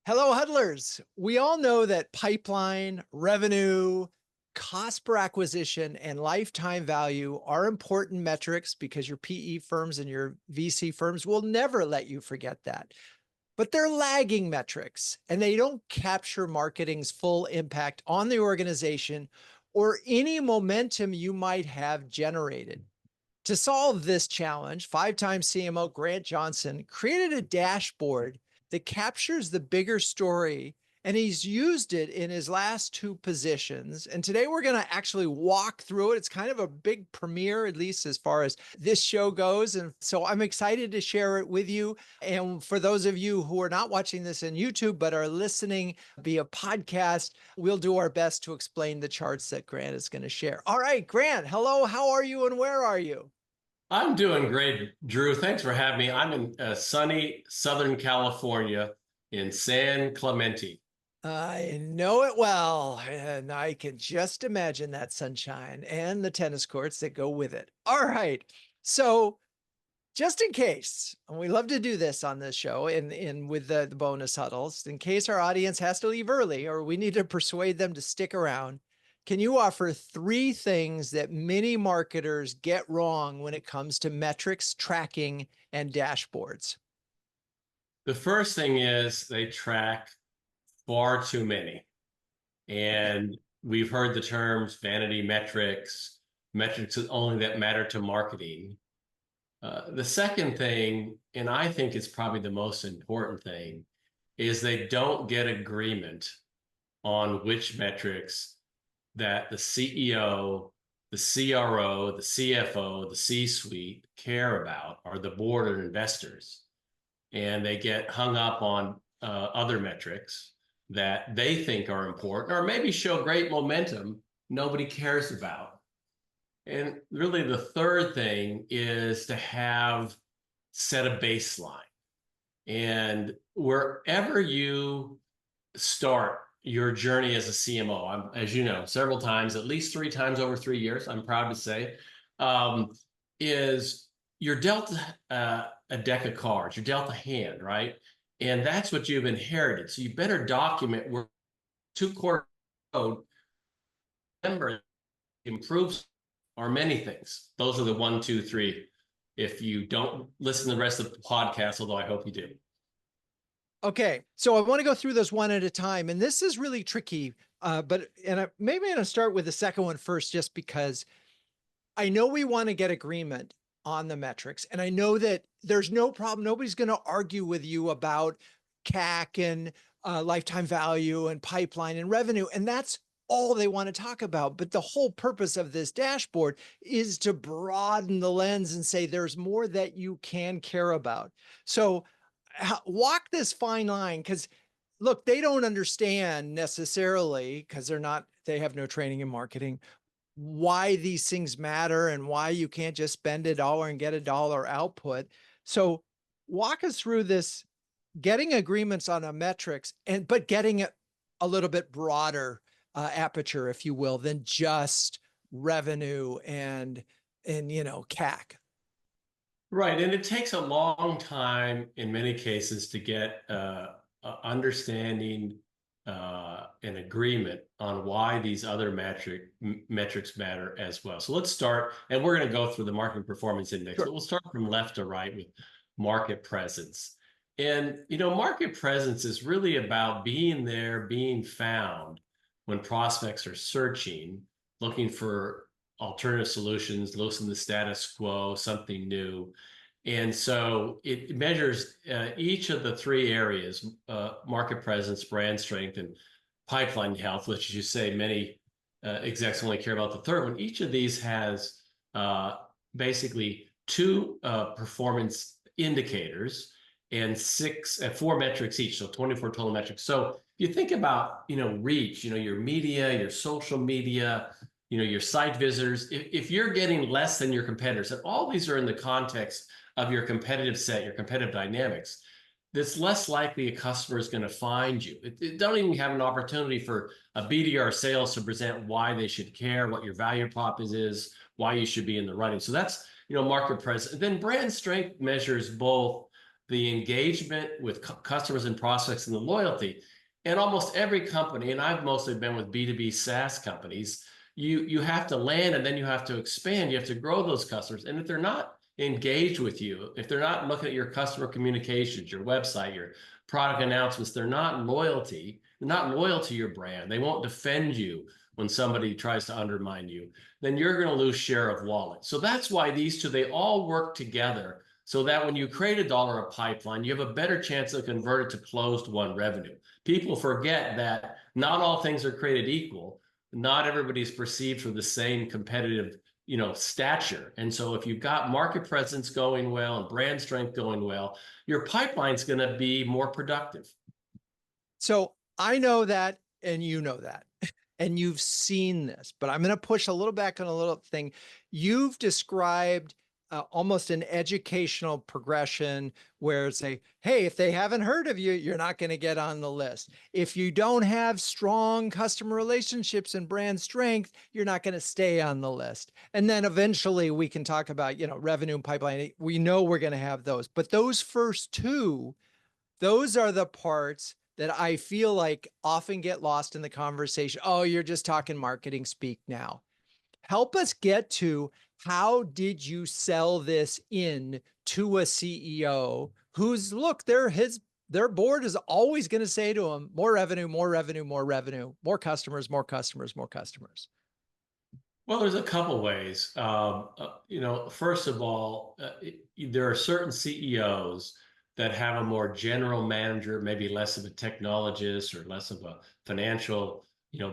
Hello, huddlers. We all know that pipeline, revenue, cost per acquisition, and lifetime value are important metrics because your PE firms and your VC firms will never let you forget that. But they're lagging metrics and they don't capture marketing's full impact on the organization or any momentum you might have generated. To solve this challenge, five-time CMO Grant Johnson created a dashboard that captures the bigger story, and he's used it in his last two positions. And today we're going to actually walk through it. It's kind of a big premiere, at least as far as this show goes. And so I'm excited to share it with you. And for those of you who are not watching this on YouTube, but are listening via podcast, we'll do our best to explain the charts that Grant is going to share. All right, Grant, hello. How are you and where are you? I'm doing great, Drew. Thanks for having me. I'm in sunny Southern California in San Clemente. I know it well, and I can just imagine that sunshine and the tennis courts that go with it. All right. So, just in case, and we love to do this on this show in with the bonus huddles, in case our audience has to leave early or we need to persuade them to stick around, can you offer three things that many marketers get wrong when it comes to metrics, tracking, and dashboards? The first thing is they track far too many. And we've heard the terms vanity metrics, metrics only that matter to marketing. The second thing, and I think it's probably the most important thing, is they don't get agreement on which metrics that the CEO, the CRO, the CFO, the C-suite care about, or the board of investors. And they get hung up on other metrics that they think are important or maybe show great momentum nobody cares about. And really the third thing is to have set a baseline. And wherever you start your journey as a CMO, as you know, several times, at least 3 times over 3 years, I'm proud to say, um, is you're dealt a deck of cards, you're dealt a hand, right? And that's what you've inherited. So you better document where two core code member improves or many things. Those are the one, two, three. If you don't listen to the rest of the podcast, although I hope you do. Okay, so I want to go through those one at a time, and this is really tricky. Maybe I'm going to start with the second one first, just because I know we want to get agreement on the metrics, and I know that there's no problem. Nobody's going to argue with you about CAC and lifetime value and pipeline and revenue, and that's all they want to talk about. But the whole purpose of this dashboard is to broaden the lens and say there's more that you can care about. So walk this fine line, because look, they don't understand necessarily, because they have no training in marketing, why these things matter and why you can't just spend a dollar and get a dollar output. So walk us through this, getting agreements on a metrics, but getting it a little bit broader aperture, if you will, than just revenue and CAC. Right, and it takes a long time in many cases to get understanding and agreement on why these other metrics matter as well. So let's start, and we're going to go through the market performance index, but Sure. we'll start from left to right with market presence. And market presence is really about being there, being found when prospects are searching, looking for alternative solutions, loosening the status quo, something new. And so it measures each of the three areas, market presence, brand strength, and pipeline health, which, as you say, many execs only care about the third one. Each of these has basically two performance indicators and four metrics each, so 24 total metrics. So if you think about, reach, your media, your social media, your site visitors, if you're getting less than your competitors, and all these are in the context of your competitive set, your competitive dynamics, that's less likely a customer is going to find you. It don't even have an opportunity for a BDR sales to present why they should care, what your value prop is, why you should be in the running. So that's, market presence. Then brand strength measures both the engagement with customers and prospects and the loyalty. And almost every company, and I've mostly been with B2B SaaS companies, you have to land and then you have to expand. You have to grow those customers. And if they're not engaged with you, if they're not looking at your customer communications, your website, your product announcements, they're not loyal to your brand. They won't defend you when somebody tries to undermine you, then you're going to lose share of wallet. So that's why these two, they all work together so that when you create $1 of pipeline, you have a better chance to convert it to closed won revenue. People forget that not all things are created equal. Not everybody's perceived for the same competitive, stature. And so if you've got market presence going well and brand strength going well, your pipeline's going to be more productive. So I know that, and you know that, and you've seen this, but I'm going to push a little back on a little thing. You've described almost an educational progression where it's a, hey, if they haven't heard of you, you're not going to get on the list. If you don't have strong customer relationships and brand strength, you're not going to stay on the list. And then eventually we can talk about, revenue and pipeline. We know we're going to have those, but those first two, those are the parts that I feel like often get lost in the conversation. Oh, you're just talking marketing speak now. Help us get to, how did you sell this in to a CEO who's, look, their board is always going to say to them, more revenue, more revenue, more revenue, more customers, more customers, more customers. Well, there's a couple ways. First of all, there are certain CEOs that have a more general manager, maybe less of a technologist or less of a financial,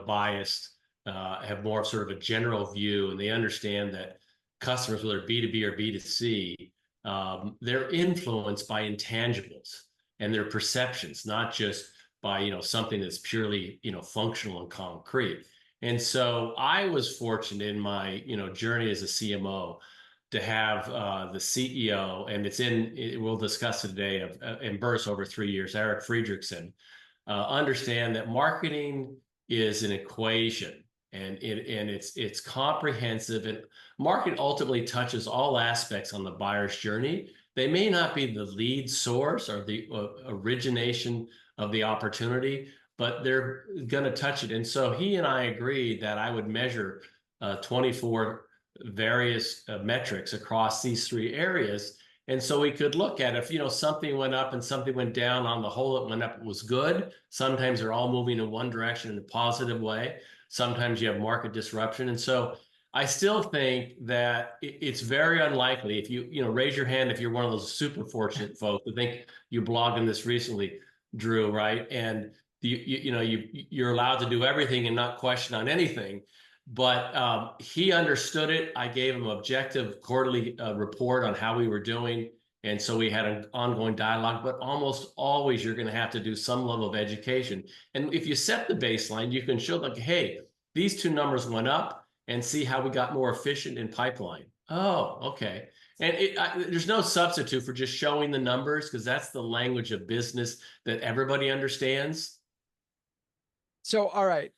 biased, have more sort of a general view, and they understand that customers, whether B2B or B2C, they're influenced by intangibles and their perceptions, not just by, something that's purely, functional and concrete. And so I was fortunate in my, journey as a CMO to have the CEO, and we'll discuss it today, of Emburse over 3 years, Eric Friedrichsen, understand that marketing is an equation, and it's comprehensive, and market ultimately touches all aspects on the buyer's journey. They may not be the lead source or the origination of the opportunity, but they're going to touch it. And so he and I agreed that I would measure 24 various metrics across these 3 areas. And so we could look at if, something went up and something went down. On the whole, it went up, it was good. Sometimes they're all moving in one direction in a positive way. Sometimes you have market disruption. And so I still think that it's very unlikely, if you raise your hand if you're one of those super fortunate folks. I think you blogged on this recently, Drew, right? And you're allowed to do everything and not question on anything. But he understood it. I gave him an objective quarterly report on how we were doing. And so we had an ongoing dialogue, but almost always you're going to have to do some level of education. And if you set the baseline, you can show like, hey, these 2 numbers went up, and see how we got more efficient in pipeline. Oh, okay. And there's no substitute for just showing the numbers, because that's the language of business that everybody understands. So, all right.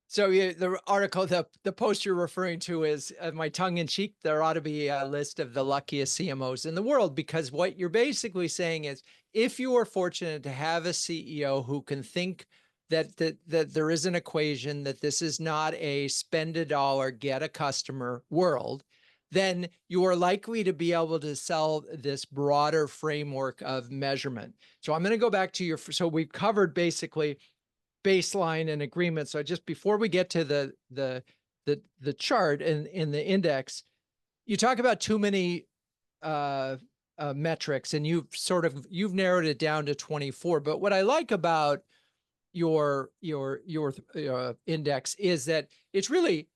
So the article, the post you're referring to is my tongue in cheek. There ought to be a list of the luckiest CMOs in the world, because what you're basically saying is, if you are fortunate to have a CEO who can think that there is an equation, that this is not a spend a dollar, get a customer world, then you are likely to be able to sell this broader framework of measurement. So I'm going to go back to so we've covered basically baseline and agreement. So just before we get to the chart and in the index, you talk about too many metrics, and you've narrowed it down to 24. But what I like about your index is that it's really,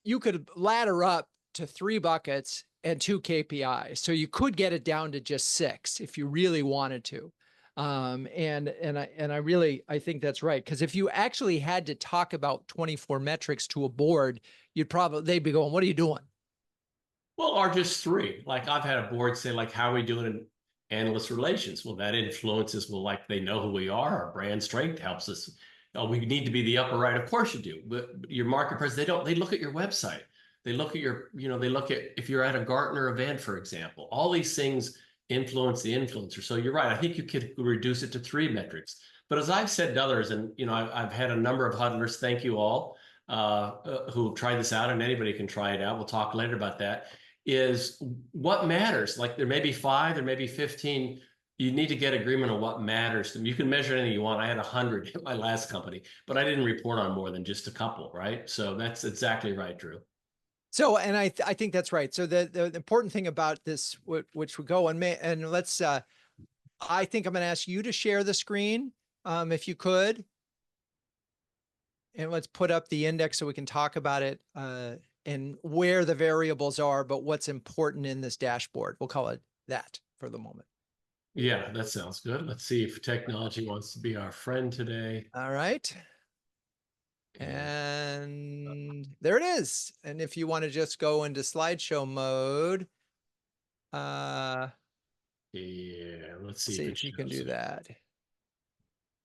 you could ladder up to 3 buckets and 2 KPIs. So you could get it down to just 6 if you really wanted to. I think that's right. Because if you actually had to talk about 24 metrics to a board, they'd be going, what are you doing? Well, or just 3. Like I've had a board say, like, how are we doing in analyst relations? Well, that influences, like they know who we are. Our brand strength helps us. Oh, we need to be the upper right. Of course you do. But your market presence, they look at your website. They look at they look at if you're at a Gartner event, for example. All these things influence the influencer. So you're right. I think you could reduce it to 3 metrics. But as I've said to others, and I've had a number of huddlers, thank you all, who tried this out, and anybody can try it out. We'll talk later about that. Is what matters. Like there may be 5, there may be 15. You need to get agreement on what matters. You can measure anything you want. I had 100 at my last company, but I didn't report on more than just a couple, right? So that's exactly right, Drew. So, and I think that's right. So the important thing about this, which we go and let's, I think I'm going to ask you to share the screen, if you could, and let's put up the index so we can talk about it, and where the variables are, but what's important in this dashboard. We'll call it that for the moment. Yeah, that sounds good. Let's see if technology wants to be our friend today. All right. And there it is. And if you want to just go into slideshow mode, yeah, let's see if you can do that.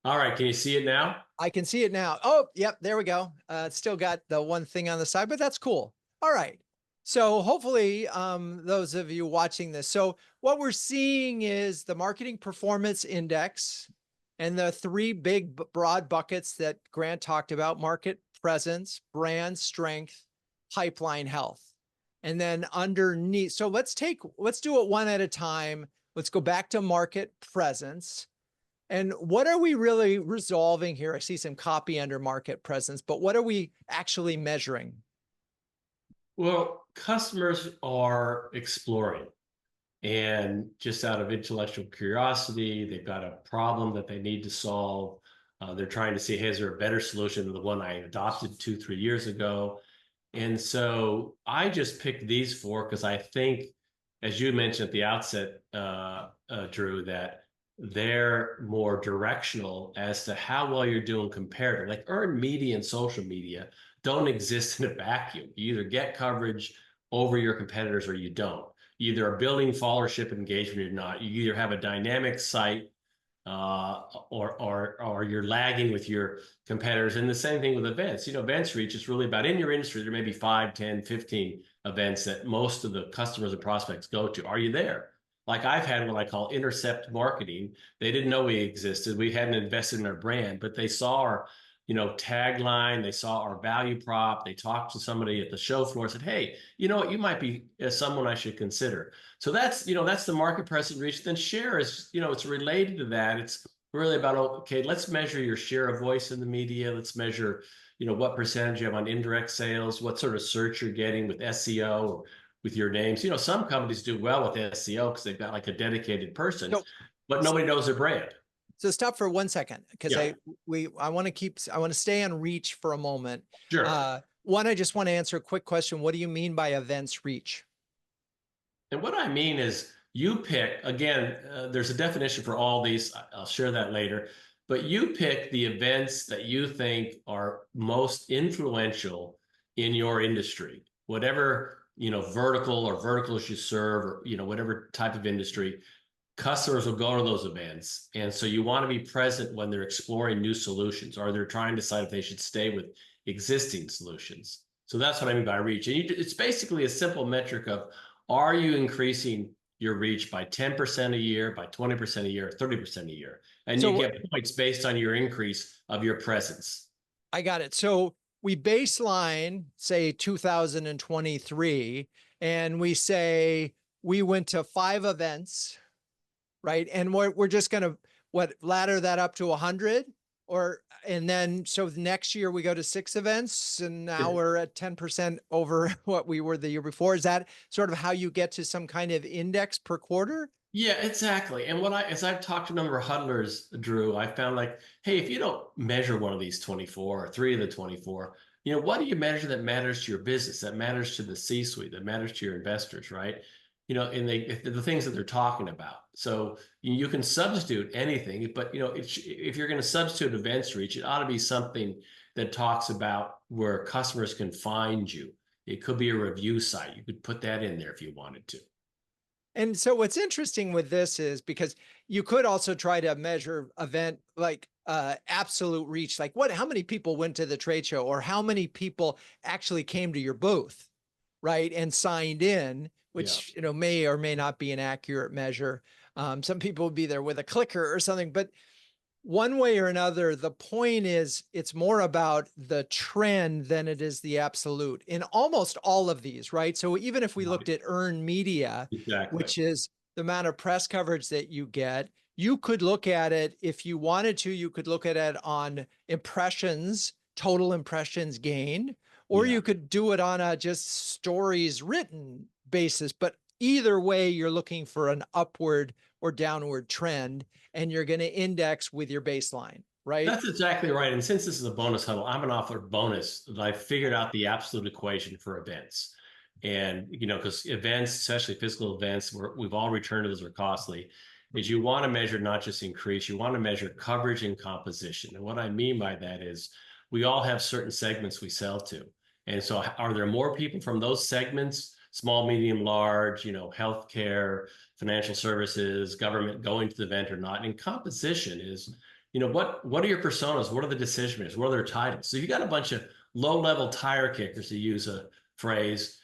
All right, can you see it now? I can see it now. Oh, yep, there we go. It's still got the one thing on the side, but that's cool. All right. So hopefully, those of you watching this, so what we're seeing is the marketing performance index and the 3 big broad buckets that Grant talked about: market presence, brand strength, pipeline health. And then underneath, so let's do it one at a time. Let's go back to market presence. And what are we really resolving here? I see some copy under market presence, but what are we actually measuring? Well, customers are exploring, and just out of intellectual curiosity, they've got a problem that they need to solve. They're trying to see, hey, is there a better solution than the one I adopted 2-3 years ago? And so I just picked these 4 because I think, as you mentioned at the outset, Drew, that they're more directional as to how well you're doing compared to, like, earned media and social media don't exist in a vacuum. You either get coverage over your competitors or you don't. You either are building followership engagement or not. You either have a dynamic site, or you're lagging with your competitors. And the same thing with events. Events reach is really about, in your industry, there may be 5, 10, 15 events that most of the customers and prospects go to. Are you there? Like I've had what I call intercept marketing. They didn't know we existed. We hadn't invested in our brand, but they saw our, tagline. They saw our value prop. They talked to somebody at the show floor and said, hey, you know what, you might be someone I should consider. So that's the market presence reach. Then share is, it's related to that. It's really about, okay, let's measure your share of voice in the media. Let's measure, what percentage you have on indirect sales, what sort of search you're getting with SEO, or with your names. Some companies do well with SEO because they've got like a dedicated person, but nobody knows their brand. So stop for 1 second, because Yeah. I want to stay on reach for a moment. Sure. One, I just want to answer a quick question. What do you mean by events reach? And what I mean is, you pick, again, there's a definition for all these. I'll share that later. But you pick the events that you think are most influential in your industry, whatever, vertical or verticals you serve, or, whatever type of industry. Customers will go to those events. And so you want to be present when they're exploring new solutions, or they're trying to decide if they should stay with existing solutions. So that's what I mean by reach. And it's basically a simple metric of, are you increasing your reach by 10% a year, by 20% a year, 30% a year? And you get points based on your increase of your presence. I got it. So we baseline, say 2023, and we say we went to 5 events, right? And we're just going to ladder that up to 100, and then so next year we go to 6 events, and now we're at 10% over what we were the year before. Is that sort of how you get to some kind of index per quarter? Yeah, exactly. And as I've talked to a number of huddlers, Drew, I found like, hey, if you don't measure one of these 24 or 3 of the 24, what do you measure that matters to your business, that matters to the C-suite, that matters to your investors, right? And the things that they're talking about. So you can substitute anything, but if you're going to substitute events reach, it ought to be something that talks about where customers can find you. It could be a review site. You could put that in there if you wanted to. And so what's interesting with this is, because you could also try to measure event like absolute reach, like how many people went to the trade show, or how many people actually came to your booth, right, and signed in. Yeah. which, may or may not be an accurate measure. Some people would be there with a clicker or something, but one way or another, the point is it's more about the trend than it is the absolute in almost all of these, right? So even if we looked Right. at earned media, Exactly. which is the amount of press coverage that you get, you could look at it if you wanted to, you could look at it on impressions, total impressions gained, or Yeah. you could do it on a just stories written basis. But either way, you're looking for an upward or downward trend, and you're going to index with your baseline, right? That's exactly right. And since this is a bonus huddle, I'm an author of bonus that I figured out the absolute equation for events. And, because events, especially physical events, we've all returned to those are costly, is you want to measure not just increase, you want to measure coverage and composition. And what I mean by that is we all have certain segments we sell to. And so are there more people from those segments, small, medium, large, healthcare, financial services, government going to the event or not? And composition is, what are your personas? What are the decision makers? What are their titles? So you got a bunch of low-level tire kickers, to use a phrase.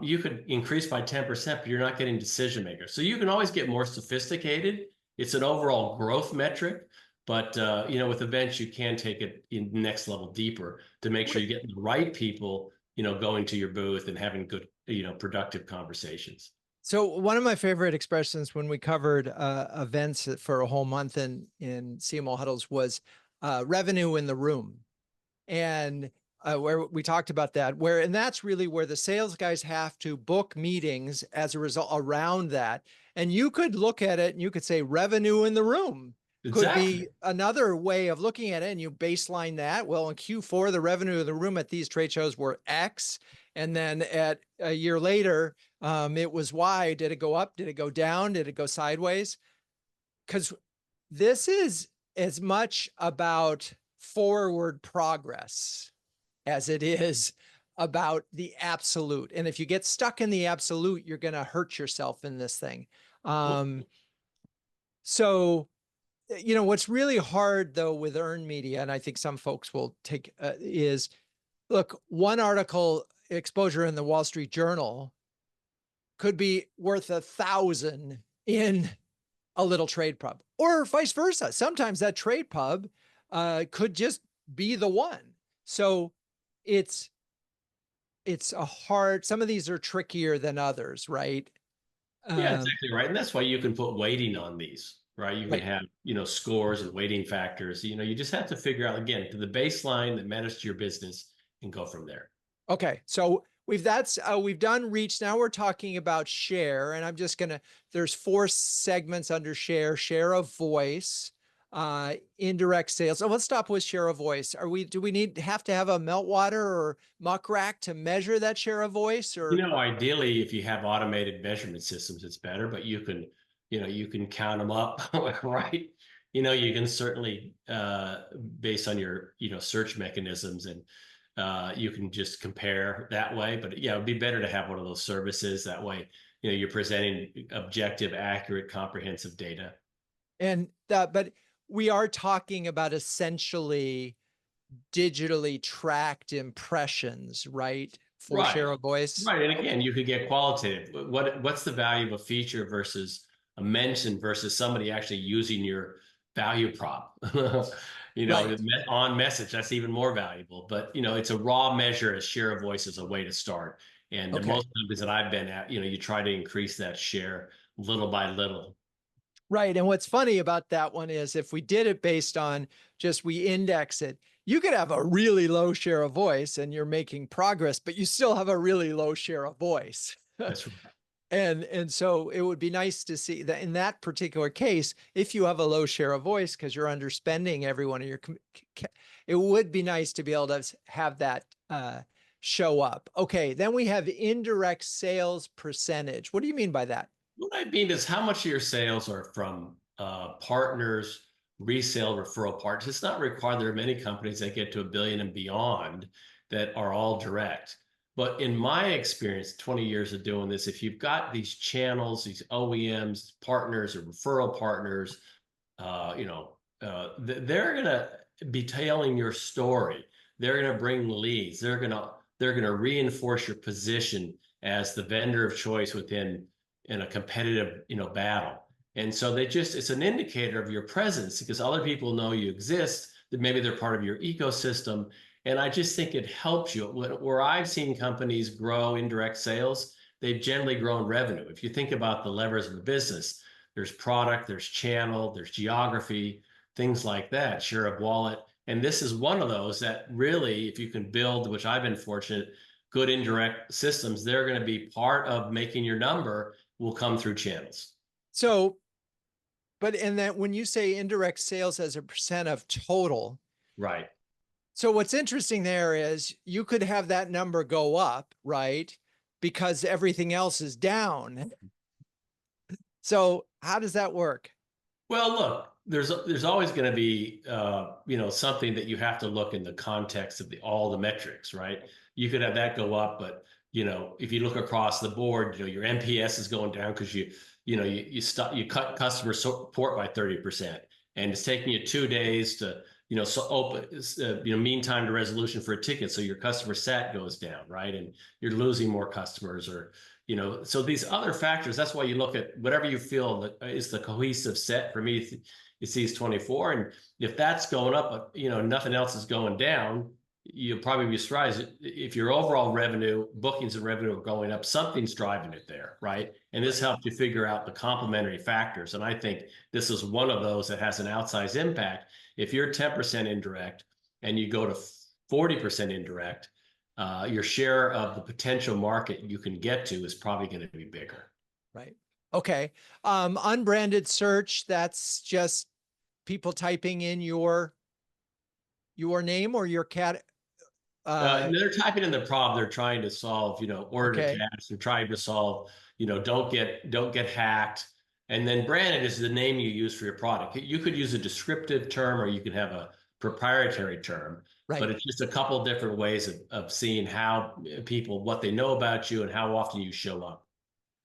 You could increase by 10%, but you're not getting decision makers. So you can always get more sophisticated. It's an overall growth metric, but with events, you can take it in next level deeper to make sure you're getting the right people, going to your booth and having good, productive conversations. So one of my favorite expressions when we covered events for a whole month in CMO huddles was revenue in the room. And where we talked about that, and that's really where the sales guys have to book meetings as a result around that. And you could look at it and you could say revenue in the room could Exactly. be another way of looking at it. And you baseline that. Well, in Q4, the revenue of the room at these trade shows were X. And then at a year later, it was Y. Did it go up? Did it go down? Did it go sideways? Because this is as much about forward progress as it is about the absolute. And if you get stuck in the absolute, you're going to hurt yourself in this thing. So, what's really hard though with earned media, and I think some folks will take is look, one article exposure in the Wall Street Journal could be worth 1,000 in a little trade pub, or vice versa. Sometimes that trade pub could just be the one. So it's a hard. Some of these are trickier than others, right? Yeah, exactly right. And that's why you can put weighting on these, right? You can Right. have, scores and weighting factors. You just have to figure out, again, to the baseline that matters to your business and go from there. Okay. So we've done reach. Now we're talking about share, and I'm just gonna. There's 4 segments under share: share of voice, indirect sales. So let's stop with share of voice. Do we have to have a meltwater or muck rack to measure that share of voice, or Ideally, if you have automated measurement systems, it's better, but you can count them up, right? You can certainly, based on your, search mechanisms, and you can just compare that way. But yeah, it'd be better to have one of those services. That way, you're presenting objective, accurate, comprehensive data. but we are talking about essentially digitally tracked impressions, right? For Right. share of voice. Right. And Okay. again, you could get qualitative. What's the value of a feature versus a mention versus somebody actually using your value prop? Right. On message, that's even more valuable. But it's a raw measure as share of voice as a way to start. And Okay. most companies that I've been at, you try to increase that share little by little. Right. And what's funny about that one is if we did it based on just we index it, you could have a really low share of voice and you're making progress, but you still have a really low share of voice. That's right. And so it would be nice to see that in that particular case, if you have a low share of voice because you're underspending every one of your, it would be nice to be able to have that show up. Okay, then we have indirect sales percentage. What do you mean by that? What I mean is how much of your sales are from partners, resale, referral partners. It's not required. There are many companies that get to $1 billion and beyond that are all direct. But in my experience, 20 years of doing this, if you've got these channels, these OEMs, partners or referral partners, they're going to be telling your story. They're going to bring leads. They're going to reinforce your position as the vendor of choice in a competitive, battle. And so it's an indicator of your presence because other people know you exist, that maybe they're part of your ecosystem. And I just think it helps you. Where I've seen companies grow indirect sales, they've generally grown revenue. If you think about the levers of the business, there's product, there's channel, there's geography, things like that, share of wallet. And this is one of those that really, if you can build, which I've been fortunate, good indirect systems, they're going to be part of making your number will come through channels. So, but in that, when you say indirect sales as a percent of total, right? So what's interesting there is you could have that number go up, right? Because everything else is down. So how does that work? Well, look, there's always going to be something that you have to look in the context of all the metrics, right? You could have that go up, but if you look across the board, your NPS is going down because you cut customer support by 30%, and it's taking you 2 days to mean time to resolution for a ticket, so your customer sat goes down, right? And you're losing more customers, or so these other factors, that's why you look at whatever you feel that is the cohesive set. For me, it's these 24. And if that's going up, but nothing else is going down, you'll probably be surprised if your overall revenue, bookings and revenue are going up, something's driving it there, right? And this helps you figure out the complementary factors. And I think this is one of those that has an outsized impact. If you're 10% indirect and you go to 40% indirect, your share of the potential market you can get to is probably going to be bigger. Right. Okay. Unbranded search, that's just people typing in your name or your cat. They're typing in the problem they're trying to solve, order to cash. They're trying to solve, don't get hacked. And then branded is the name you use for your product. You could use a descriptive term or you could have a proprietary term. Right. But it's just a couple of different ways of seeing how people, what they know about you and how often you show up.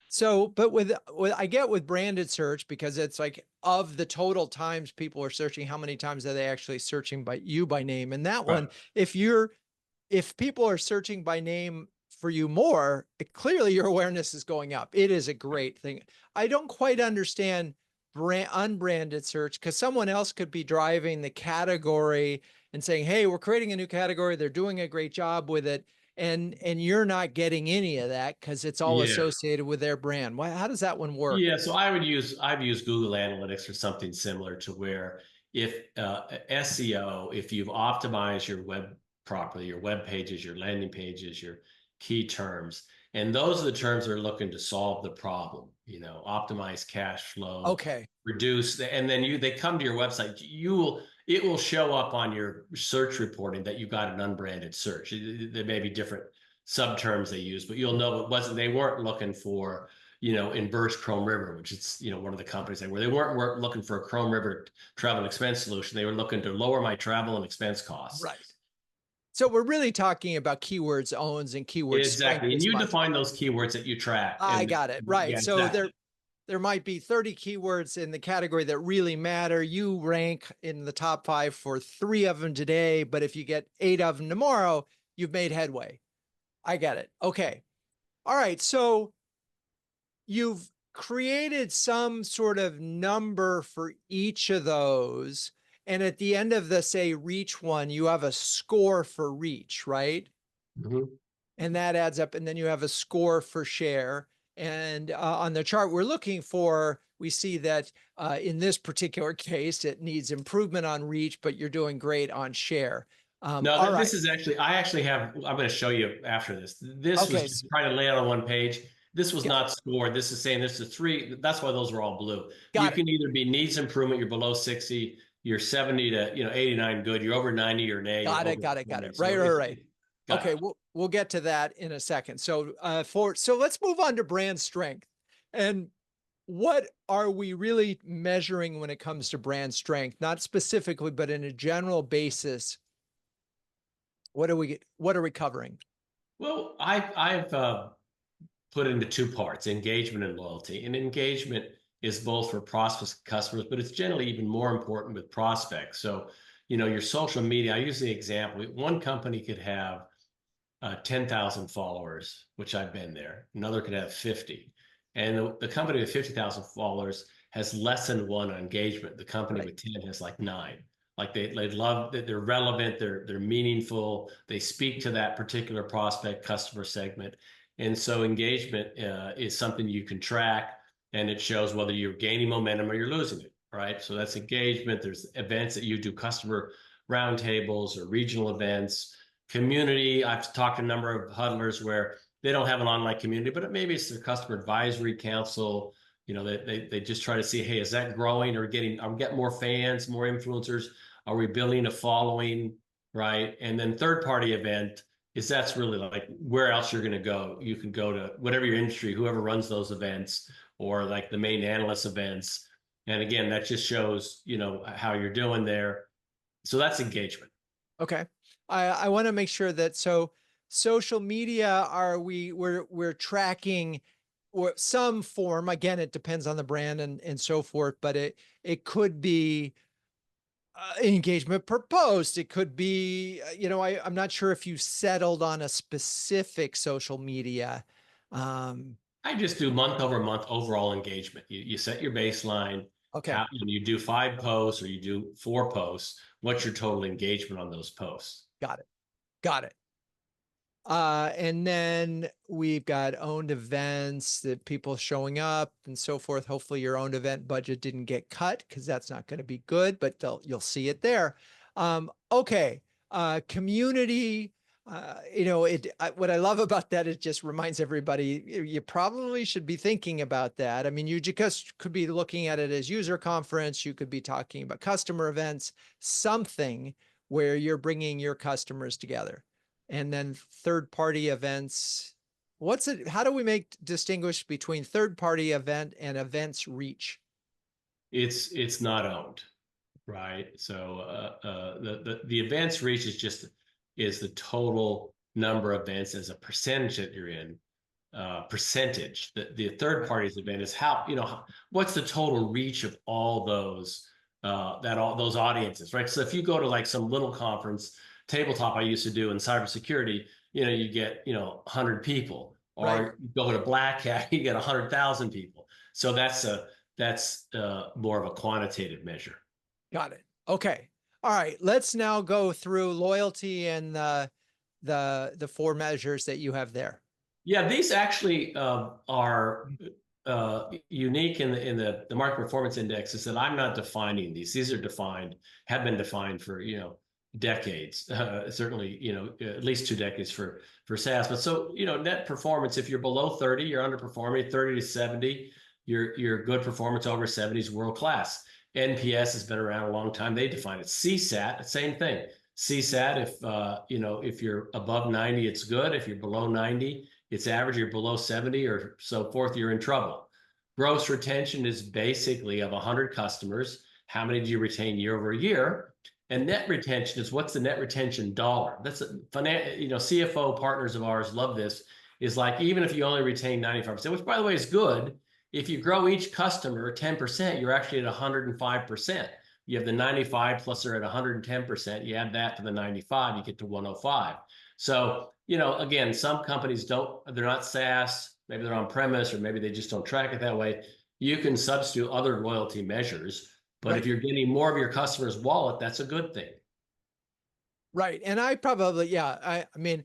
So, but with I get with branded search, because it's like of the total times people are searching, how many times are they actually searching by name? And that one, if people are searching by name for you more, clearly your awareness is going up. It is a great thing. I don't quite understand unbranded search, because someone else could be driving the category and saying, hey, we're creating a new category. They're doing a great job with it. And you're not getting any of that because it's all associated with their brand. How does that one work? Yeah, so I've used Google Analytics or something similar, to where if SEO, if you've optimized your web properly, your web pages, your landing pages, your key terms, and those are the terms that are looking to solve the problem, optimize cash flow, reduce, and then they come to your website, it will show up on your search reporting that you got an unbranded search. There may be different subterms they use, but you'll know they weren't looking for, Emburse Chrome River, which is, one of the companies where they weren't looking for a Chrome River travel and expense solution. They were looking to lower my travel and expense costs. Right. So we're really talking about keywords owns and keywords. Exactly. And you define those keywords that you track. I got it. Right. Yeah, so exactly. There might be 30 keywords in the category that really matter. You rank in the top 5 for 3 of them today, but if you get 8 of them tomorrow, you've made headway. I get it. Okay. All right. So you've created some sort of number for each of those. And at the end of the, say, reach one, you have a score for reach, right? Mm-hmm. And that adds up. And then you have a score for share. And on the chart we're looking for, we see that in this particular case, it needs improvement on reach, but you're doing great on share. No, this is actually, I'm going to show you after this. This was just trying to lay out on one page. This was not scored. This is saying this is 3. That's why those are all blue. You can either be needs improvement, you're below 60, you're 70 to 89 good, you're over 90 or nay. Got it. Right. Okay, we'll get to that in a second. So so let's move on to brand strength. And what are we really measuring when it comes to brand strength? Not specifically, but in a general basis. What are we covering? Well, I've put into 2 parts: engagement and loyalty. And engagement is both for prospects and customers, but it's generally even more important with prospects. So, your social media, I use the example, one company could have 10,000 followers, which I've been there. Another could have 50. And the company with 50,000 followers has less than one engagement. The company Right. with 10 has like 9. Like they love that they're relevant, they're meaningful, they speak to that particular prospect customer segment. And so engagement is something you can track, and it shows whether you're gaining momentum or you're losing it, right? So that's engagement. There's events that you do, customer roundtables or regional events. Community, I've talked to a number of huddlers where they don't have an online community, but maybe it's their customer advisory council. You know, they just try to see, hey, is that growing, or are we getting more fans, more influencers? Are we building a following, right? And then third party event is that's really like where else you're going to go. You can go to whatever your industry, whoever runs those events, or like the main analyst events. And again, that just shows, you know, how you're doing there. So that's engagement. Okay. I want to make sure that, so social media, we're tracking or some form. Again, it depends on the brand and so forth, but it could be engagement per post. It could be, I'm not sure if you settled on a specific social media. I just do month over month overall engagement. You set your baseline. Okay. You do 5 posts or you do 4 posts. What's your total engagement on those posts? Got it. Got it. And then we've got owned events, that people showing up and so forth. Hopefully your owned event budget didn't get cut, because that's not going to be good, but you'll see it there. Okay. Community, what I love about that, it just reminds everybody, you probably should be thinking about that. I mean, you just could be looking at it as user conference. You could be talking about customer events, something where you're bringing your customers together. And then third party events. How do we distinguish between third party event and events reach? It's not owned, right? So the events reach is the total number of events as a percentage that you're in. Percentage. The third party's event is what's the total reach of all those those audiences, right? So if you go to like some little conference, tabletop I used to do in cybersecurity, you get 100 people, or Right. you go to Black Hat, you get 100,000 people. So that's more of a quantitative measure. Got it. Okay. All right. Let's now go through loyalty and the 4 measures that you have there. Yeah, these actually are unique in the market performance index, is that I'm not defining these. These are have been defined for decades, certainly at least 2 decades for SaaS. But so net performance, if you're below 30, you're underperforming. 30 to 70, you're good performance. Over 70 is world class. NPS has been around a long time. They define it. CSAT, same thing. CSAT, if you're above 90, it's good. If you're below 90, it's average. You're below 70 or so forth, you're in trouble. Gross retention is basically of 100 customers, how many do you retain year over year? And net retention is what's the net retention dollar. That's CFO partners of ours love this. Is like, even if you only retain 95%, which by the way is good, if you grow each customer 10%, you're actually at 105%. You have the 95 plus they're at 110%. You add that to the 95, you get to 105. So, again, some companies they're not SaaS, maybe they're on premise, or maybe they just don't track it that way. You can substitute other loyalty measures, but if you're getting more of your customers' wallet, that's a good thing. Right. And I mean,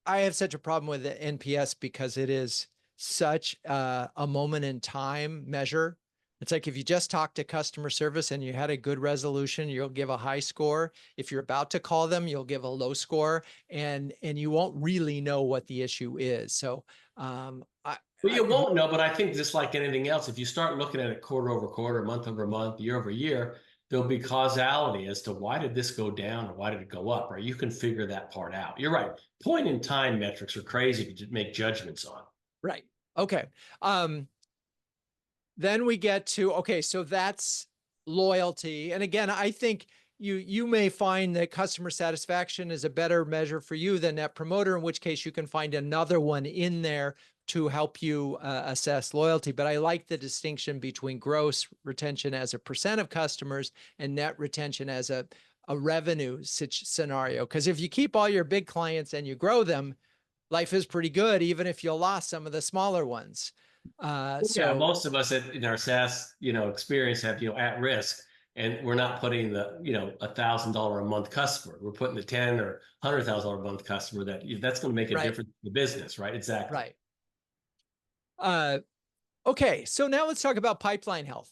I have such a problem with the NPS because it is such a moment in time measure. It's like, if you just talk to customer service and you had a good resolution, you'll give a high score. If you're about to call them, you'll give a low score, and you won't really know what the issue is. So Well, you won't know, but I think just like anything else, if you start looking at it quarter over quarter, month over month, year over year, there'll be causality as to why did this go down or why did it go up, right? You can figure that part out. You're right. Point in time metrics are crazy to make judgments on. Right. Okay. Then we get to, okay, so that's loyalty. And again, I think you may find that customer satisfaction is a better measure for you than Net Promoter, in which case you can find another one in there to help you assess loyalty. But I like the distinction between gross retention as a percent of customers and net retention as a revenue scenario. Because if you keep all your big clients and you grow them, life is pretty good, even if you lost some of the smaller ones. Yeah, So most of us in our SaaS, experience have, at risk, and we're not putting the, $1,000 a month customer. We're putting the 10 or $100,000 a month customer that's going to make a right, difference in the business, right? Exactly. right. Uh, okay, so now let's talk about pipeline health.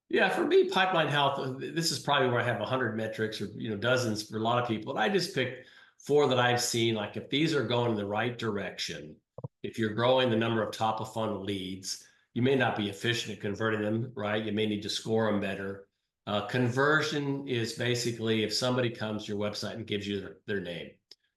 Yeah, for me, pipeline health, this is probably where I have 100 metrics or, dozens for a lot of people. And I just picked four that I've seen. Like if these are going in the right direction, if you're growing the number of top of funnel leads, you may not be efficient at converting them, right? You may need to score them better. Conversion is basically if somebody comes to your website and gives you their name.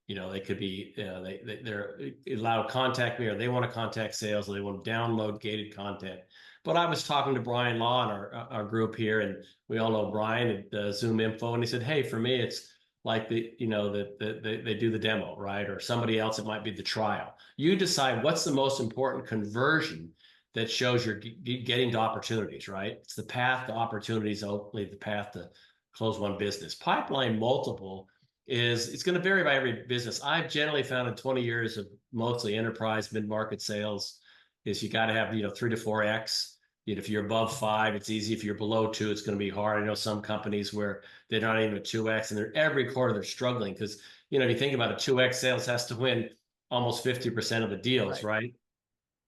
They could be, they're allowed to contact me, or they want to contact sales, or they want to download gated content. But I was talking to Brian Law in our group here, and we all know Brian at Zoom Info, and he said, "Hey, for me, it's like they do the demo, right? Or somebody else, it might be the trial. You decide what's the most important conversion that shows you're getting to opportunities, right? It's the path to opportunities, only the path to close one business. Pipeline multiple it's going to vary by every business. I've generally found in 20 years of mostly enterprise mid-market sales is you got to have 3 to 4x. If you're above 5, it's easy. If you're below 2, it's going to be hard. I know some companies where they're not even a 2x, and every quarter they're struggling because if you think about a 2x, sales has to win almost 50% of the deals, Right. right?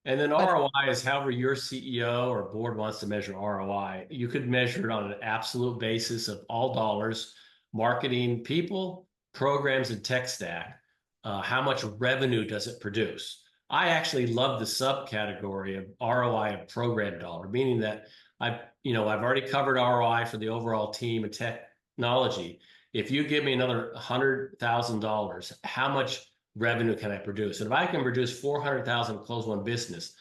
And then But ROI is however your CEO or board wants to measure ROI. You could measure it on an absolute basis of all dollars, marketing, people, programs, and tech stack. How much revenue does it produce? I actually love the subcategory of ROI of program dollar, meaning that I've already covered ROI for the overall team and technology. If you give me another $100,000, how much revenue can I produce? And if I can produce 400,000 close one business,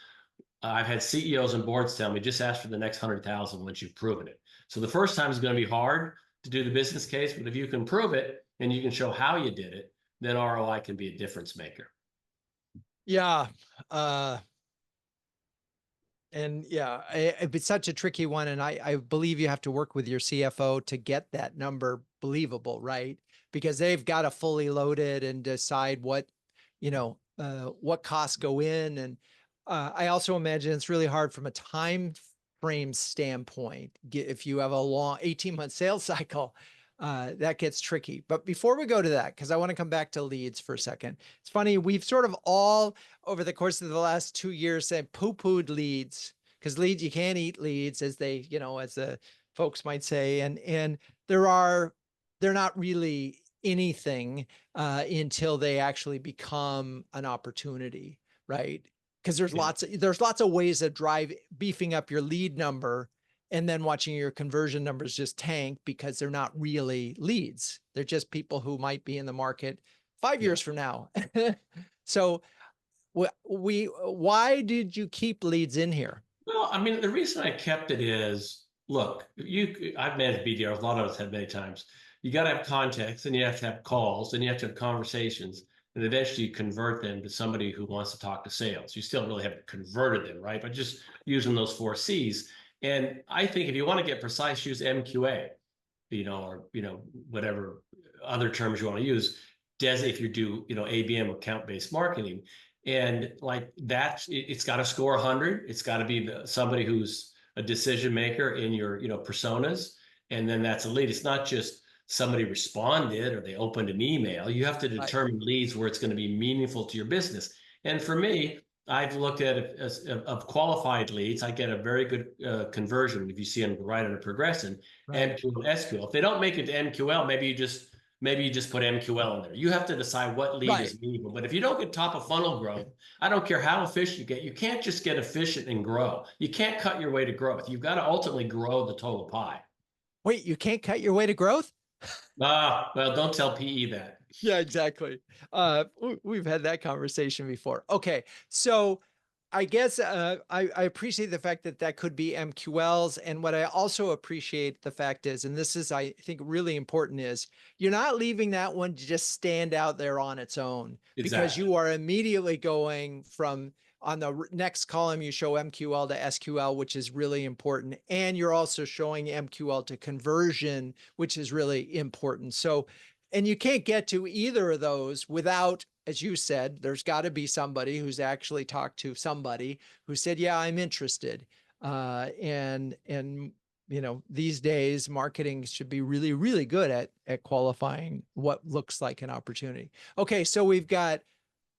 I've had CEOs and boards tell me just ask for the next 100,000 once you've proven it. So the first time is going to be hard to do the business case, but if you can prove it and you can show how you did it, then ROI can be a difference maker. yeah, uh, and yeah, it's such a tricky one. And I believe you have to work with your CFO to get that number believable, right? Because they've got to fully load it and decide what costs go in. And I also imagine it's really hard from a time frame standpoint. If you have a long 18-month sales cycle, that gets tricky. But before we go to that, because I want to come back to leads for a second, it's funny, we've sort of all over the course of the last 2 years said poo-pooed leads, because leads, you can't eat leads, as as the folks might say. And they're not really anything until they actually become an opportunity, right? Because there's Yeah. lots of ways that drive beefing up your lead number and then watching your conversion numbers just tank because they're not really leads. They're just people who might be in the market 5 years from now. So why did you keep leads in here? Well, I mean, the reason I kept it is, look, I've managed BDRs, a lot of us have many times. You got to have context, and you have to have calls, and you have to have conversations, and eventually you convert them to somebody who wants to talk to sales. You still really haven't converted them, right? But just using those 4 C's. And I think if you want to get precise, use MQA, or whatever other terms you want to use. If you do, ABM, account-based marketing. And like that, it's got to score 100. It's got to be somebody who's a decision maker in your, personas. And then that's a lead. It's not just somebody responded or they opened an email. You have to Right. determine leads where it's going to be meaningful to your business. And for me, I've looked at it as of qualified leads. I get a very good conversion if you see them right under progression, Right. MQL, SQL. If they don't make it to MQL, maybe you just put MQL in there. You have to decide what lead Right. is meaningful. But if you don't get top of funnel growth, I don't care how efficient you get. You can't just get efficient and grow. You can't cut your way to growth. You've got to ultimately grow the total pie. Wait, you can't cut your way to growth? Well, don't tell PE that. Yeah, exactly. We've had that conversation before. Okay, so I guess I appreciate the fact that that could be MQLs, and what I also appreciate the fact is, and this is I think really important, is you're not leaving that one to just stand out there on its own, because Exactly. you are immediately going from, on the next column you show MQL to SQL, which is really important, and you're also showing MQL to conversion, which is really important. So And you can't get to either of those without, as you said, there's got to be somebody who's actually talked to somebody who said, yeah, I'm interested. And these days marketing should be really, really good at qualifying what looks like an opportunity. Okay, so we're going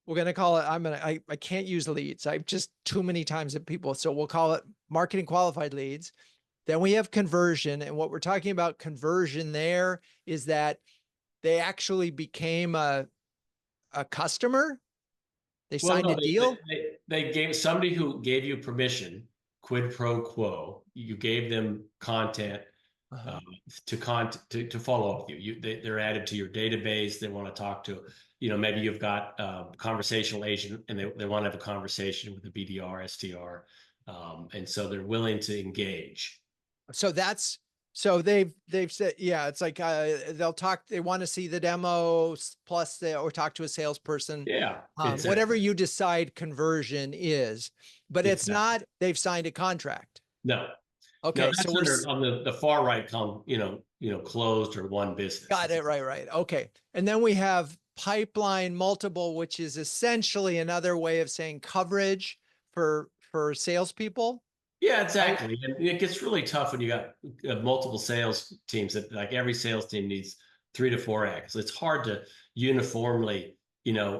to call it, I can't use leads. I've just too many times at people. So we'll call it marketing qualified leads. Then we have conversion. And what we're talking about conversion there is that they actually became a customer. They Well, signed no, a deal. they gave somebody who gave you permission, quid pro quo. You gave them content Uh-huh. to follow up with you. They're added to your database. They want to talk to, maybe you've got a conversational agent and they want to have a conversation with a BDR, STR. And so they're willing to engage. So they've said, yeah, it's like they'll talk, they want to see the demos plus or talk to a salesperson. Yeah, Whatever exactly. you decide conversion is, but it's Exactly. not, they've signed a contract. No, no, Okay, so that's we're under on the far right column, closed or one business. got it. Right. Okay. And then we have pipeline multiple, which is essentially another way of saying coverage for salespeople. Yeah, Right. exactly. And it gets really tough when you got multiple sales teams that like every sales team needs 3 to 4x. It's hard to uniformly,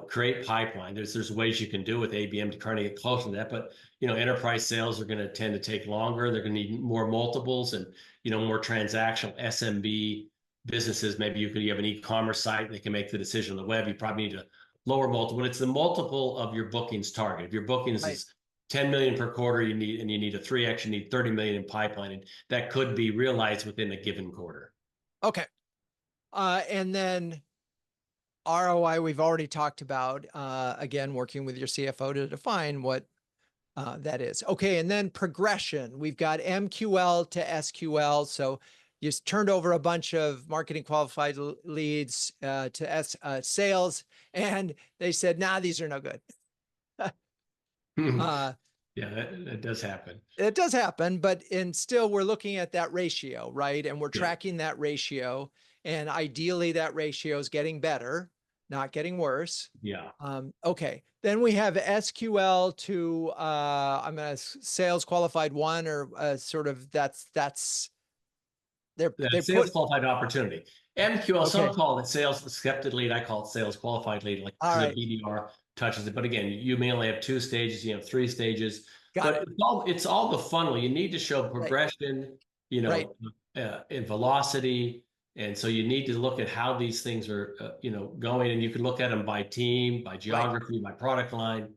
create pipeline. There's ways you can do with ABM to kind of get close to that, but enterprise sales are going to tend to take longer. They're going to need more multiples and more transactional SMB businesses. Maybe you have an e-commerce site, they can make the decision on the web. You probably need a lower multiple. It's the multiple of your bookings target. If your bookings Right. is 10 million per quarter, you need a 3x, you need 30 million in pipeline, and that could be realized within a given quarter. Okay. And then ROI, we've already talked about, again, working with your CFO to define what that is. Okay. And then progression, we've got MQL to SQL. So you turned over a bunch of marketing qualified leads to sales, and they said, nah, these are no good. uh, Yeah, that does happen. it does happen, but still we're looking at that ratio, right? And we're Yeah. tracking that ratio. And ideally that ratio is getting better, not getting worse. Yeah. Okay. Then we have SQL to I'm gonna sales qualified one, or sort of that's they Sales put qualified opportunity. MQL, some okay. call it sales accepted lead. I call it sales qualified lead, like All because the right. BDR touches it. But again, you may only have 2 stages, you have 3 stages, Got but it. it's all the funnel. You need to show Right. progression, Right. in velocity. And so you need to look at how these things are, going, and you can look at them by team, by Right. geography, by product line.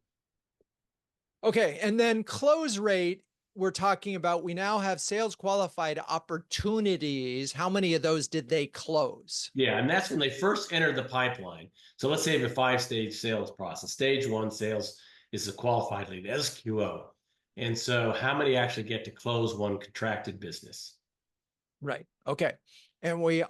Okay. And then close rate, we're talking about, we now have sales qualified opportunities. How many of those did they close? Yeah, and that's when they first enter the pipeline. So let's say you have a 5-stage sales process. Stage one, sales is a qualified lead, SQO. And so how many actually get to close one contracted business? Right. Okay. And we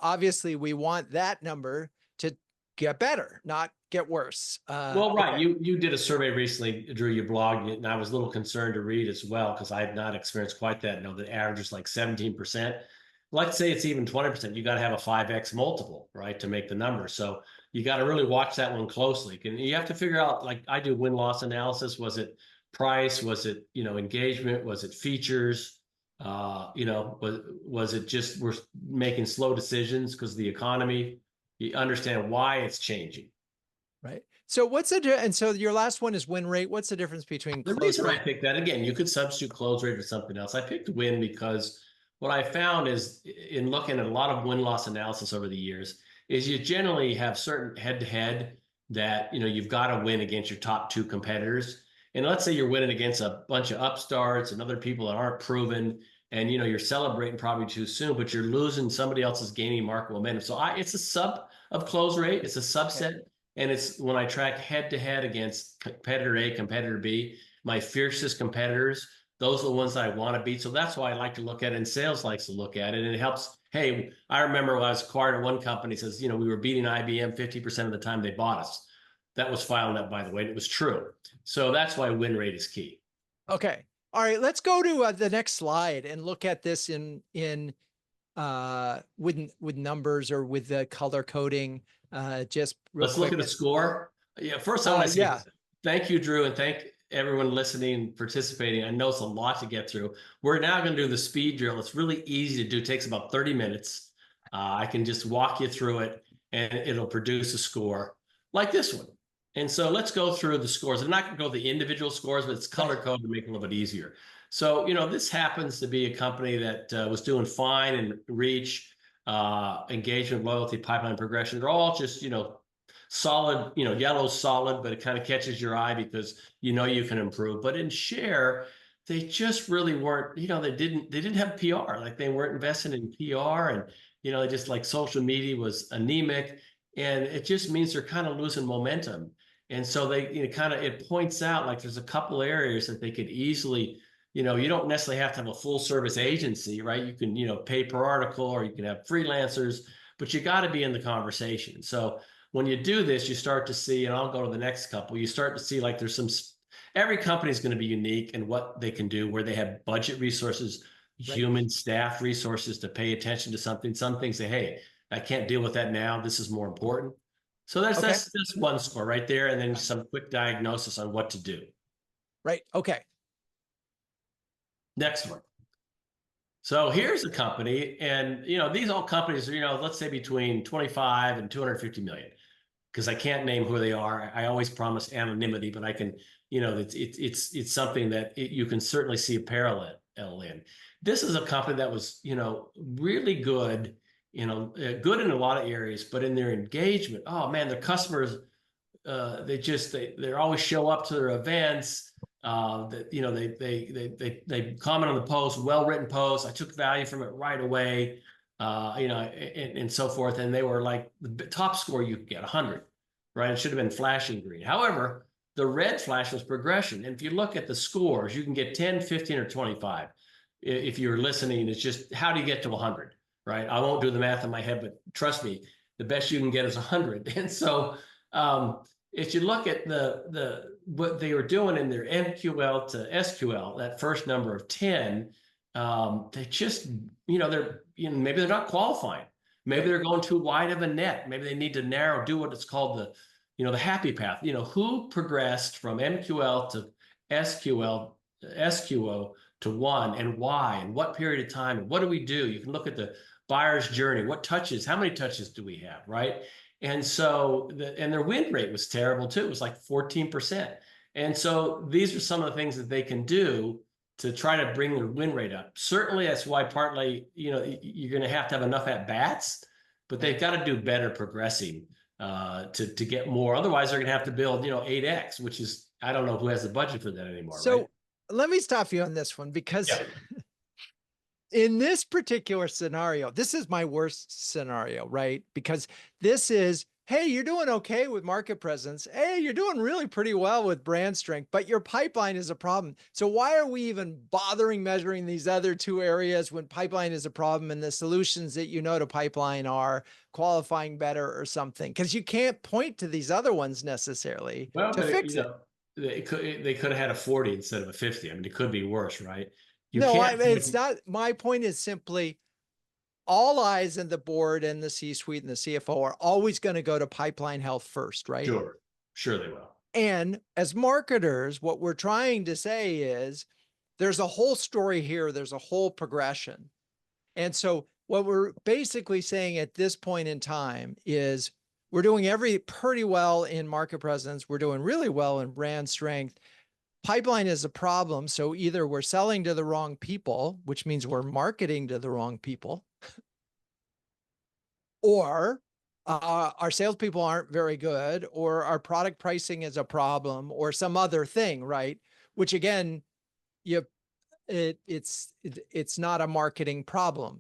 want that number to get better, not get worse. Well, right. Okay. You did a survey recently, Drew, you blogged it, and I was a little concerned to read as well because I have not experienced quite that. The average is like 17%. Let's say it's even 20%. You got to have a 5x multiple, right, to make the number. So you got to really watch that one closely. And you have to figure out, like I do win-loss analysis. Was it price? Was it, engagement? Was it features? Was it just we're making slow decisions because of the economy? You understand why it's changing. Right. So and so your last one is win rate. What's the difference between The close reason I rate? picked that, again, you could substitute close rate for something else. I picked win because what I found is in looking at a lot of win-loss analysis over the years is you generally have certain head-to-head that, you've got to win against your top two competitors. And let's say you're winning against a bunch of upstarts and other people that aren't proven, and you're celebrating probably too soon, but you're losing somebody else's gaining market momentum. So it's a sub of close rate. It's a Okay. subset. And it's when I track head to head against competitor A, competitor B, my fiercest competitors, those are the ones I want to beat. So that's why I like to look at it, and sales likes to look at it. And it helps. Hey, I remember when I was acquired at one company, says, we were beating IBM 50% of the time they bought us. That was FileNet, by the way, and it was true. So that's why win rate is key. Okay. All right. Let's go to the next slide and look at this in with numbers or with the color coding? Just real Let's look quick. at a score. Yeah, first I want to say Yeah. thank you, Drew, and thank everyone listening, participating. I know it's a lot to get through. We're now going to do the speed drill. It's really easy to do. It takes about 30 minutes. I can just walk you through it, and it'll produce a score like this one. And so let's go through the scores. I'm not going to go the individual scores, but it's color code to make it a little bit easier. So, this happens to be a company that was doing fine in reach, engagement, loyalty, pipeline progression. They're all just, solid, yellow's solid, but it kind of catches your eye because you can improve. But in share, they just really weren't, they didn't have PR. Like they weren't investing in PR, and they just like social media was anemic, and it just means they're kind of losing momentum. And so they it points out like there's a couple areas that they could easily, you don't necessarily have to have a full service agency, right? You can, pay per article, or you can have freelancers, but you got to be in the conversation. So when you do this, you start to see, and I'll go to the next couple, you start to see like there's every company is going to be unique in what they can do, where they have budget resources, human staff resources to pay attention to something. Some things say, hey, I can't deal with that now. This is more important. So that's one score right there. And then some quick diagnosis on what to do. Right. Okay. Next one. So here's a company, and these all companies are, let's say between 25 and 250 million, because I can't name who they are. I always promise anonymity, but I can, it's something that you can certainly see a parallel in. This is a company that was, really good, good in a lot of areas, but in their engagement, oh man, their customers, they always show up to their events. They comment on the post, well-written posts. I took value from it right away, and so forth. And they were like the top score you could get, 100, right? It should have been flashing green. However, the red flash was progression. And if you look at the scores, you can get 10, 15, or 25. If you're listening, it's just how do you get to 100, right? I won't do the math in my head, but trust me, the best you can get is 100. And so, if you look at what they were doing in their MQL to SQL, that first number of 10, they just, maybe they're not qualifying. Maybe they're going too wide of a net. Maybe they need to do what it's called the happy path. Who progressed from MQL to SQL, SQO to 1, and why, and what period of time, and what do we do? You can look at the buyer's journey. What touches? How many touches do we have, right? And so, and their win rate was terrible too. It was like 14%. And so these are some of the things that they can do to try to bring their win rate up. Certainly, that's why partly, you're going to have enough at bats, but they've got to do better progressing to get more. Otherwise, they're going to have to build, 8X, which is, I don't know who has the budget for that anymore. So right? Let me stop you on this one, because in this particular scenario, this is my worst scenario, right? Because this is, hey, you're doing okay with market presence. Hey, you're doing really pretty well with brand strength, but your pipeline is a problem. So why are we even bothering measuring these other two areas when pipeline is a problem and the solutions that to pipeline are qualifying better or something? Because you can't point to these other ones necessarily to fix it. They could have had a 40 instead of a 50. I mean, it could be worse, right? It's not. My point is simply all eyes in the board and the C-suite and the CFO are always going to go to pipeline health first, right? Sure they will. And as marketers, what we're trying to say is there's a whole story here. There's a whole progression. And so what we're basically saying at this point in time is we're doing pretty well in market presence. We're doing really well in brand strength. Pipeline is a problem. So either we're selling to the wrong people, which means we're marketing to the wrong people, or our salespeople aren't very good, or our product pricing is a problem, or some other thing, right? Which again, it's not a marketing problem.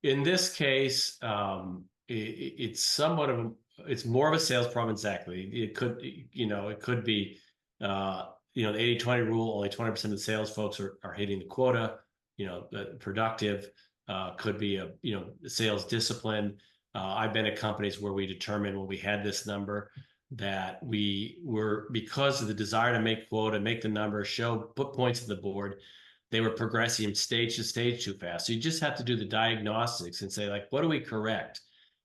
In this case, it's somewhat of it's more of a sales problem. Exactly. It could be, the 80-20 rule. Only 20% of the sales folks are hitting the quota. The productive could be a sales discipline. I've been at companies where we determined when we had this number that we were, because of the desire to make quota, make the number, put points on the board, they were progressing from stage to stage too fast. So you just have to do the diagnostics and say, like, what do we correct?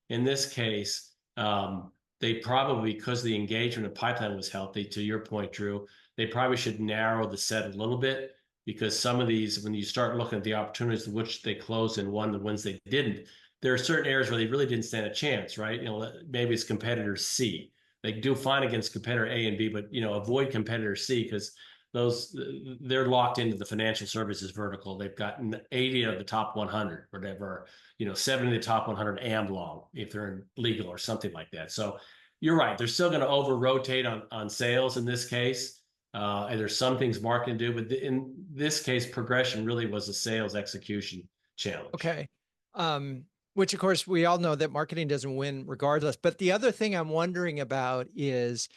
In this case, they probably, because the engagement and pipeline was healthy, to your point, Drew, they probably should narrow the set a little bit, because some of these, when you start looking at the opportunities which they closed and won, the ones they didn't, there are certain areas where they really didn't stand a chance, right? Maybe it's competitor C. They do fine against competitor A and B, but avoid competitor C, because they're locked into the financial services vertical. They've gotten 80 of the top 100, whatever, 70 of the top 100 AmLong, if they're in legal or something like that. So you're right. They're still going to over rotate on sales in this case. And there's some things marketing do, but in this case, progression really was a sales execution challenge. Okay. Which of course we all know that marketing doesn't win regardless. But the other thing I'm wondering about is,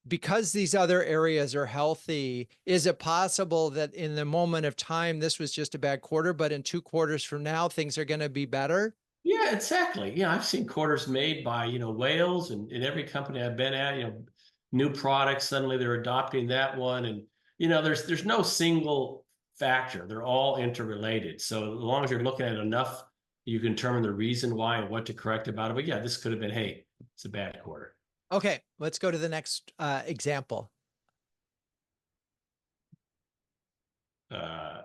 because these other areas are healthy, is it possible that in the moment of time, this was just a bad quarter, but in 2 quarters from now, things are going to be better? Yeah, exactly. Yeah, I've seen quarters made by, whales, and in every company I've been at, new products, suddenly they're adopting that one. And, there's no single factor. They're all interrelated. So as long as you're looking at enough, you can determine the reason why and what to correct about it. But yeah, this could have been, hey, it's a bad quarter. Okay, let's go to the next example.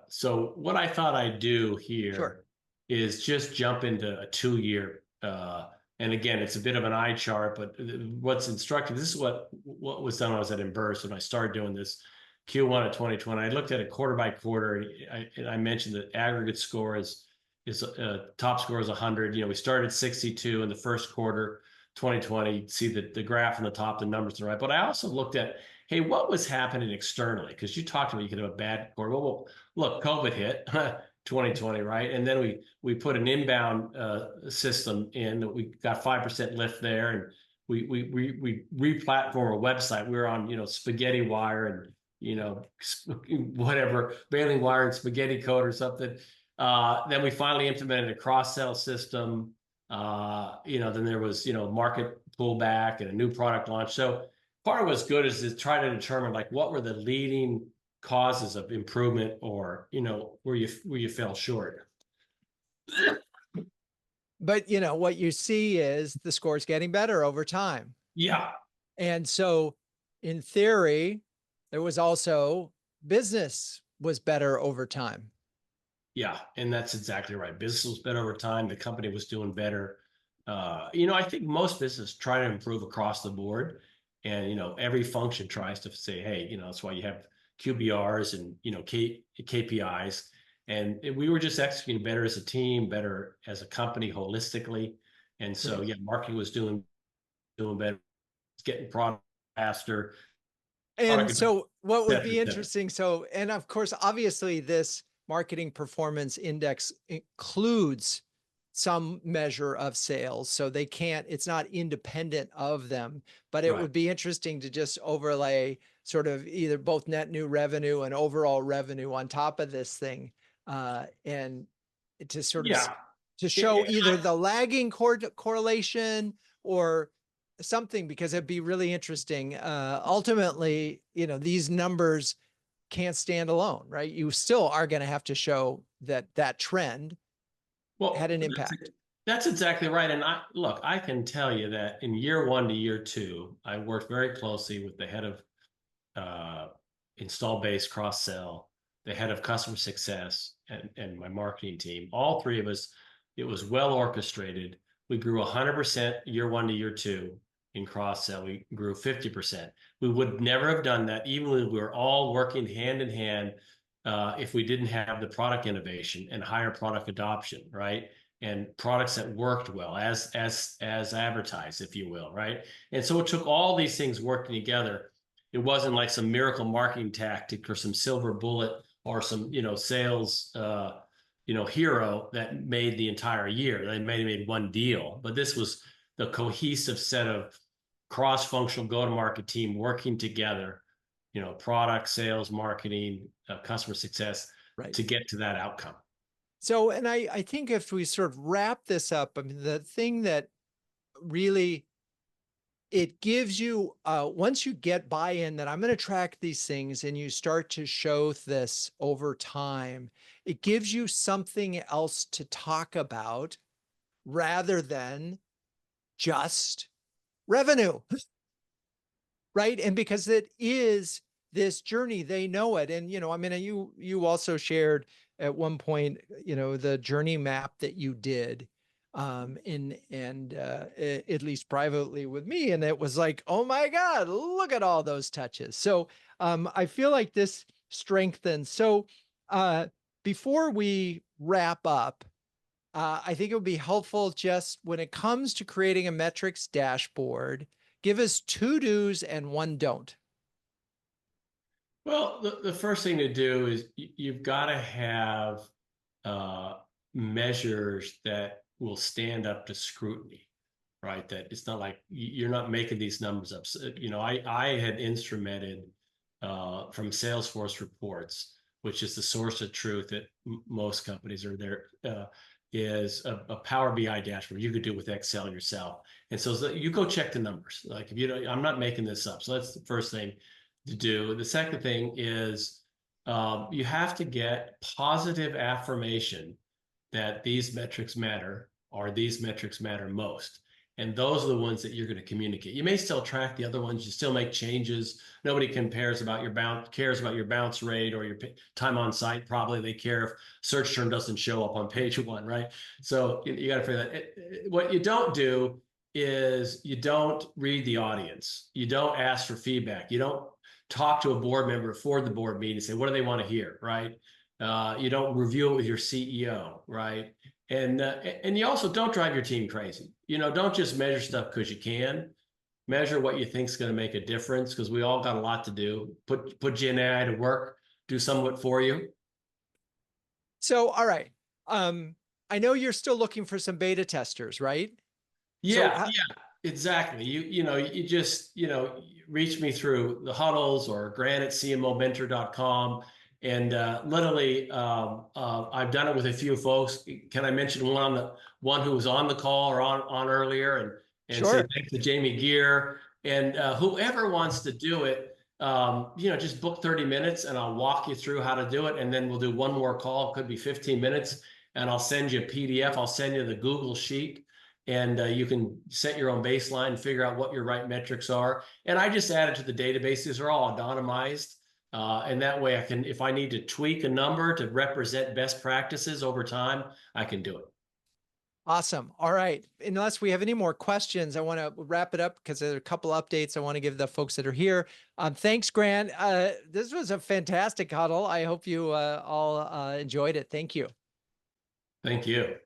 So what I thought I'd do here Sure. is just jump into a 2-year. And again, it's a bit of an eye chart, but what's instructive, this is what was done when I was at Emburse when I started doing this Q1 of 2020. I looked at it quarter by quarter, and I mentioned that aggregate score is top score is 100. We started at 62 in the first quarter 2020. See the graph on the top, the numbers are right. But I also looked at, hey, what was happening externally? Because you talked about you could have a bad quarter. Well, look, COVID hit 2020, right? And then we put an inbound system in that we got 5% lift there, and we re-platform a website. We were on spaghetti wire and whatever, baling wire and spaghetti code or something. Then we finally implemented a cross-sell system. Then there was market pullback and a new product launch. So part of what's good is to try to determine, like, what were the leading causes of improvement, or where you fell short. But what you see is the score's getting better over time. Yeah. And so in theory, there was also business was better over time. Yeah, and that's exactly right. Business was better over time. The company was doing better. I think most businesses try to improve across the board, and every function tries to say, hey, that's why you have QBRs and KPIs. And we were just executing better as a team, better as a company holistically. And so yeah, marketing was doing better, getting product faster. And so what would be interesting, and of course, obviously this marketing performance index includes some measure of sales, so it's not independent of them, but it would be interesting to just overlay sort of either both net new revenue and overall revenue on top of this thing, and to sort of to show either the lagging correlation or something, because it'd be really interesting. Ultimately, these numbers can't stand alone, right? You still are going to have to show that trend had an impact. That's exactly right. And I can tell you that in year 1 to year 2, I worked very closely with the head of install base cross-sell, the head of customer success, and my marketing team. All 3 of us, it was well orchestrated. We grew 100% year 1 to year 2 in cross-sell. We grew 50%. We would never have done that, even when we were all working hand in hand, if we didn't have the product innovation and higher product adoption, right? And products that worked well as advertised, if you will, right? And so it took all these things working together. It wasn't like some miracle marketing tactic or some silver bullet or some sales hero that made the entire year. They made one deal, but this was the cohesive set of cross-functional go-to-market team working together, product, sales, marketing, customer success, to get to that outcome. So, and I think if we sort of wrap this up, I mean, the thing that really it gives you, once you get buy-in that I'm going to track these things and you start to show this over time, it gives you something else to talk about rather than just revenue, right? And because it is this journey, they know it. And, I mean, you also shared at one point, the journey map that you did at least privately with me. And it was like, oh my God, look at all those touches. So I feel like this strengthens. So before we wrap up, I think it would be helpful just when it comes to creating a metrics dashboard, give us 2 do's and 1 don't. Well, the first thing to do is you've got to have measures that will stand up to scrutiny, right? That it's not like you're not making these numbers up. So, I had instrumented from Salesforce reports, which is the source of truth that most companies are there, is a Power BI dashboard you could do with Excel yourself. And so you go check the numbers. Like if you don't, I'm not making this up. So that's the first thing to do. The second thing is you have to get positive affirmation that these metrics matter or these metrics matter most. And those are the ones that you're going to communicate. You may still track the other ones. You still make changes. Nobody cares about your bounce rate or your time on site. Probably they care if search term doesn't show up on page 1, right? So you got to figure that. What you don't do is you don't read the audience. You don't ask for feedback. You don't talk to a board member before the board meeting and say, what do they want to hear, right? You don't review it with your CEO, right? And you also don't drive your team crazy. Don't just measure stuff because you can. Measure what you think is going to make a difference, because we all got a lot to do. Put Gen AI to work, do some of it for you. So, all right. I know you're still looking for some beta testers, right? Yeah, exactly. You just, reach me through the Huddles or Grant at CMOmentor.com. And literally, I've done it with a few folks. Can I mention one who was on the call or on earlier, and say Sure. thanks to Jamie Gear, and whoever wants to do it, just book 30 minutes and I'll walk you through how to do it. And then we'll do one more call. It could be 15 minutes, and I'll send you a PDF. I'll send you the Google Sheet, and you can set your own baseline and figure out what your right metrics are. And I just add it to the database. These are all anonymized. And that way I can, if I need to tweak a number to represent best practices over time, I can do it. Awesome. All right. Unless we have any more questions, I want to wrap it up because there are a couple updates I want to give the folks that are here. Thanks, Grant. This was a fantastic huddle. I hope you all enjoyed it. Thank you. Thank you.